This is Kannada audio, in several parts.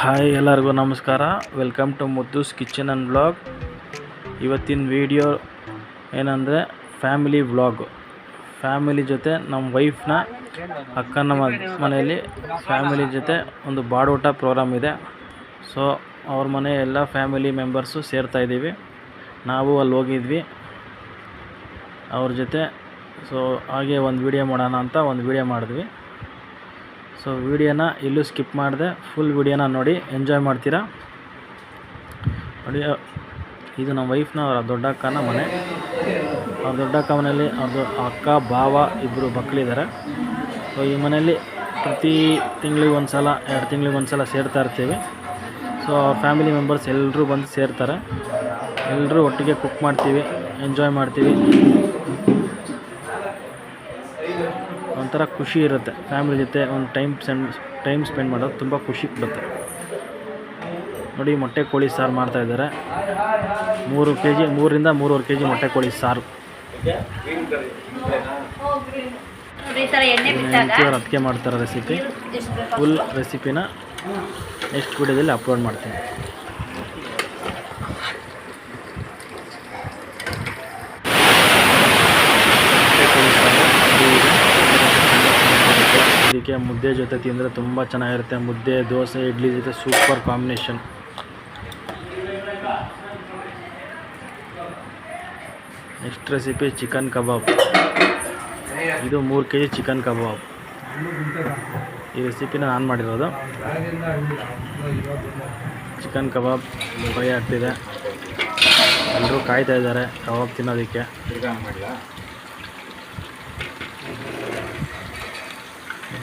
ಹಾಯ್ ಎಲ್ಲರಿಗೂ ನಮಸ್ಕಾರ. Welcome to Muddus kitchen and vlog. ಇವತ್ತಿನ ವಿಡಿಯೋ ಏನಂದರೆ ಫ್ಯಾಮಿಲಿ ವ್ಲಾಗ್. ಫ್ಯಾಮಿಲಿ ಜೊತೆ ನಮ್ಮ ವೈಫ್ನ ಅಕ್ಕನ ಮನೆಯಲ್ಲಿ ಫ್ಯಾಮಿಲಿ ಜೊತೆ ಒಂದು ಬಾಡೂಟ ಪ್ರೋಗ್ರಾಮ್ ಇದೆ. ಸೊ ಅವ್ರ ಮನೆ ಎಲ್ಲ ಫ್ಯಾಮಿಲಿ ಮೆಂಬರ್ಸು ಸೇರ್ತಾಯಿದ್ದೀವಿ. ನಾವು ಅಲ್ಲಿ ಹೋಗಿದ್ವಿ ಅವ್ರ ಜೊತೆ. ಸೊ ಹಾಗೆ ಒಂದು ವಿಡಿಯೋ ಮಾಡೋಣ ಅಂತ ಒಂದು ವಿಡಿಯೋ ಮಾಡಿದ್ವಿ. ಸೊ ವಿಡಿಯೋನ ಎಲ್ಲೂ ಸ್ಕಿಪ್ ಮಾಡಿದೆ, ಫುಲ್ ವಿಡಿಯೋನ ನೋಡಿ ಎಂಜಾಯ್ ಮಾಡ್ತೀರಾ ನೋಡಿ. ಇದು ನಮ್ಮ ವೈಫ್ನ ಅವರ ದೊಡ್ಡಕ್ಕನ ಮನೆ. ಅವ್ರ ದೊಡ್ಡಕ್ಕ ಮನೆಯಲ್ಲಿ ಅವ್ರದ್ದು ಅಕ್ಕ ಭಾವ ಇಬ್ಬರು ಮಕ್ಕಳಿದ್ದಾರೆ. ಸೊ ಈ ಮನೆಯಲ್ಲಿ ಪ್ರತಿ ತಿಂಗಳಿಗೆ ಒಂದು ಸಲ 2 ತಿಂಗಳಿಗೆ ಒಂದು ಸಲ ಸೇರ್ತಾ ಇರ್ತೀವಿ. ಸೊ ಅವ್ರ ಫ್ಯಾಮಿಲಿ ಮೆಂಬರ್ಸ್ ಎಲ್ಲರೂ ಬಂದು ಸೇರ್ತಾರೆ. ಎಲ್ಲರೂ ಒಟ್ಟಿಗೆ ಕುಕ್ ಮಾಡ್ತೀವಿ, ಎಂಜಾಯ್ ಮಾಡ್ತೀವಿ. ಒಂಥರ ಖುಷಿ ಇರುತ್ತೆ ಫ್ಯಾಮಿಲಿ ಜೊತೆ ಒಂದು ಟೈಮ್ ಸ್ಪೆಂಡ್ ಮಾಡೋದು ತುಂಬ ಖುಷಿ ಕೊಡುತ್ತೆ ನೋಡಿ. ಮೊಟ್ಟೆ ಕೋಳಿ ಸಾರು ಮಾಡ್ತಾಯಿದ್ದಾರೆ. 3 ರಿಂದ 3.5 kg ಮೊಟ್ಟೆ ಕೋಳಿ ಸಾರು. ಅದಕ್ಕೆ ಮಾಡ್ತಾರೆ ರೆಸಿಪಿ. ಫುಲ್ ರೆಸಿಪಿನ ನೆಕ್ಸ್ಟ್ ವಿಡಿಯೋದಲ್ಲಿ ಅಪ್ಲೋಡ್ ಮಾಡ್ತೀನಿ. ಇದಕ್ಕೆ ಮುದ್ದೆ ಜೊತೆ ತಿಂದರೆ ತುಂಬ ಚೆನ್ನಾಗಿರುತ್ತೆ. ಮುದ್ದೆ, ದೋಸೆ, ಇಡ್ಲಿ ಜೊತೆ super combination. Next recipe chicken kebab. ಇದು 3 kg ಚಿಕನ್ ಕಬಾಬ್. ಈ ರೆಸಿಪಿನ ನಾನು ಮಾಡಿರೋದು. ಚಿಕನ್ ಕಬಾಬ್ ಫ್ರೈ ಆಗ್ತಿದೆ. ಎಲ್ಲರೂ ಕಾಯ್ತಾ ಇದ್ದಾರೆ ಕಬಾಬ್ ತಿನ್ನೋದಕ್ಕೆ.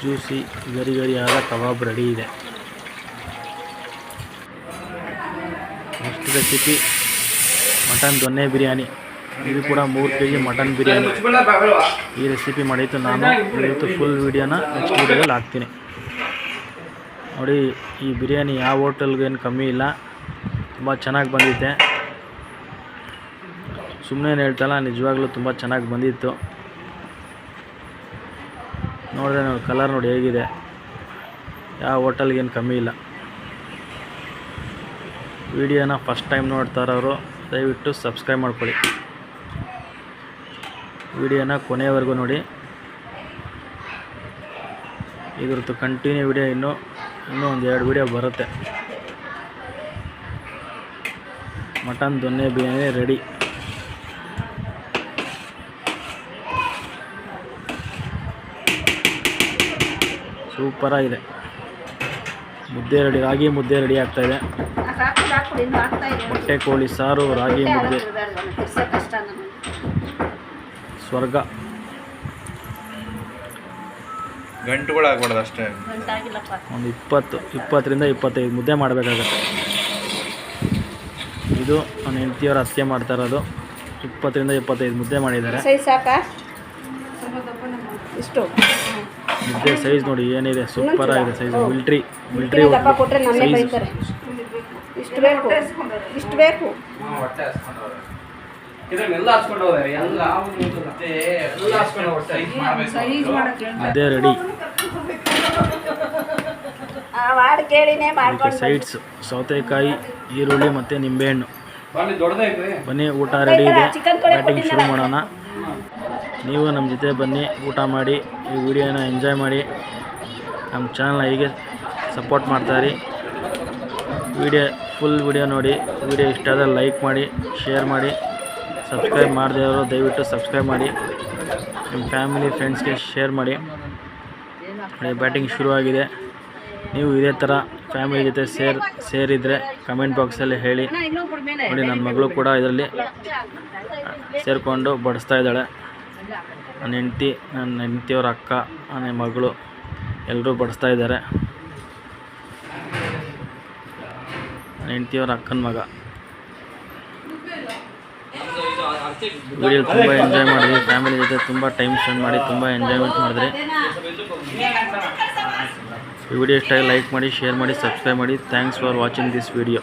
ಜ್ಯೂಸಿ ಗರಿ ಆದ ಕಬಾಬ್ ರೆಡಿ ಇದೆ. ನೆಕ್ಸ್ಟ್ ರೆಸಿಪಿ ಮಟನ್ ದೊನ್ನೆ ಬಿರಿಯಾನಿ. ಇದು ಕೂಡ 3 kg ಮಟನ್ ಬಿರಿಯಾನಿ. ಈ ರೆಸಿಪಿ ಮಾಡಿದ್ದು ನಾನು. ಇವತ್ತು ಫುಲ್ ವೀಡಿಯೋನ ನೆಕ್ಸ್ಟ್ ವೀಡಿಯೋದಲ್ಲಿ ಹಾಕ್ತೀನಿ ನೋಡಿ. ಈ ಬಿರಿಯಾನಿ ಯಾವ ಹೋಟೆಲ್ಗೇನು ಕಮ್ಮಿ ಇಲ್ಲ, ತುಂಬ ಚೆನ್ನಾಗಿ ಬಂದಿದೆ. ಸುಮ್ಮನೆ ಹೇಳ್ತಲ್ಲ, ನಿಜವಾಗ್ಲೂ ತುಂಬ ಚೆನ್ನಾಗಿ ಬಂದಿತ್ತು. ನೋಡಿದ್ರೆ ನೋಡಿ, ಕಲರ್ ನೋಡಿ ಹೇಗಿದೆ. ಯಾವ ಹೋಟೆಲ್ಗೇನು ಕಮ್ಮಿ ಇಲ್ಲ. ವಿಡಿಯೋನ ಫಸ್ಟ್ ಟೈಮ್ ನೋಡ್ತಾ ಇರೋರು ದಯವಿಟ್ಟು ಸಬ್ಸ್ಕ್ರೈಬ್ ಮಾಡ್ಕೊಳ್ಳಿ. ವಿಡಿಯೋನ ಕೊನೆಯವರೆಗೂ ನೋಡಿ. ಇದ್ರದ್ದು ಕಂಟಿನ್ಯೂ ವಿಡಿಯೋ ಇನ್ನೂ ಒಂದು 2 ವಿಡಿಯೋ ಬರುತ್ತೆ. ಮಟನ್ ದೊನ್ನೆ ಬಿರಿಯಾನಿ ರೆಡಿ. ಸೂಪರಾಗಿದೆ. ಮುದ್ದೆ ರೆಡಿ, ರಾಗಿ ಮುದ್ದೆ ರೆಡಿ ಆಗ್ತಾಯಿದೆ. ಮೊಟ್ಟೆ ಕೋಳಿ ಸಾರು, ರಾಗಿ ಮುದ್ದೆ, ಸ್ವರ್ಗ. ಗಂಟುಗಳಾಗ್ಬಾರ್ದು ಅಷ್ಟೇ. ಒಂದು 20 ರಿಂದ 25 ಮುದ್ದೆ ಮಾಡಬೇಕಾಗತ್ತೆ. ಇದು ನನ್ನ ಹೆಂಡತಿಯವ್ರ ಅತ್ತಿಗೆ ಮಾಡ್ತಾ ಇರೋದು. 20 ರಿಂದ 25 ಮುದ್ದೆ ಮಾಡಿದ್ದಾರೆ. ಮುದ್ದೆ ಸೈಜ್ ನೋಡಿ ಏನಿದೆ, ಸೂಪರ್ ಆಗಿದೆ ಸೈಜ್. ಮಿಲ್ಟ್ರಿ ಮುದ್ದೆ ರೆಡಿ. ಸೈಡ್ಸ್ ಸೌತೆಕಾಯಿ, ಈರುಳ್ಳಿ ಮತ್ತು ನಿಂಬೆಹಣ್ಣು. ಬನ್ನಿ, ಊಟ ರೆಡಿ ಇದೆ. ಬ್ಯಾಟಿಂಗ್ ಶುರು ಮಾಡೋಣ. ನೀವು ನಮ್ಮ ಜೊತೆ ಬನ್ನಿ, ಊಟ ಮಾಡಿ, ಈ ವಿಡಿಯೋನ ಎಂಜಾಯ್ ಮಾಡಿ. ನಮ್ಮ ಚಾನಲ್ನ ಹೀಗೆ ಸಪೋರ್ಟ್ ಮಾಡ್ತಾಯಿರಿ. ಫುಲ್ ವಿಡಿಯೋ ನೋಡಿ. ವಿಡಿಯೋ ಇಷ್ಟ ಆದರೆ ಲೈಕ್ ಮಾಡಿ, ಶೇರ್ ಮಾಡಿ. ಸಬ್ಸ್ಕ್ರೈಬ್ ಮಾಡದೇ ಇರೋರು ದಯವಿಟ್ಟು ಸಬ್ಸ್ಕ್ರೈಬ್ ಮಾಡಿ. ನಿಮ್ಮ ಫ್ಯಾಮಿಲಿ ಫ್ರೆಂಡ್ಸ್ಗೆ ಶೇರ್ ಮಾಡಿ. ಬ್ಯಾಟಿಂಗ್ ಶುರುವಾಗಿದೆ. ನೀವು ಇದೇ ಥರ ಫ್ಯಾಮಿಲಿ ಜೊತೆ ಸೇರಿದರೆ ಕಮೆಂಟ್ ಬಾಕ್ಸಲ್ಲಿ ಹೇಳಿ. ನೋಡಿ, ನನ್ನ ಮಗಳು ಕೂಡ ಇದರಲ್ಲಿ ಸೇರಿಕೊಂಡು ಬಡಿಸ್ತಾ ಇದ್ದಾಳೆ. ನನ್ನ ಹೆಂಡತಿಯವ್ರ ಅಕ್ಕ, ನನ್ನ ಮಗಳು ಎಲ್ಲರೂ ಬಡಿಸ್ತಾ ಇದ್ದಾರೆ. ನನ್ನ ಹೆಂಡತಿಯವ್ರ ಅಕ್ಕನ ಮಗ. ವಿಡಿಯೋ ತುಂಬ ಎಂಜಾಯ್ ಮಾಡಿದ್ವಿ. ಫ್ಯಾಮಿಲಿ ಜೊತೆ ತುಂಬ ಟೈಮ್ ಸ್ಪೆಂಡ್ ಮಾಡಿ ತುಂಬ ಎಂಜಾಯ್ಮೆಂಟ್ ಮಾಡಿದ್ರಿ. ಈ ವಿಡಿಯೋ ಇಷ್ಟ ಲೈಕ್ ಮಾಡಿ, ಶೇರ್ ಮಾಡಿ, ಸಬ್ಸ್ಕ್ರೈಬ್ ಮಾಡಿ. Thanks for watching this video.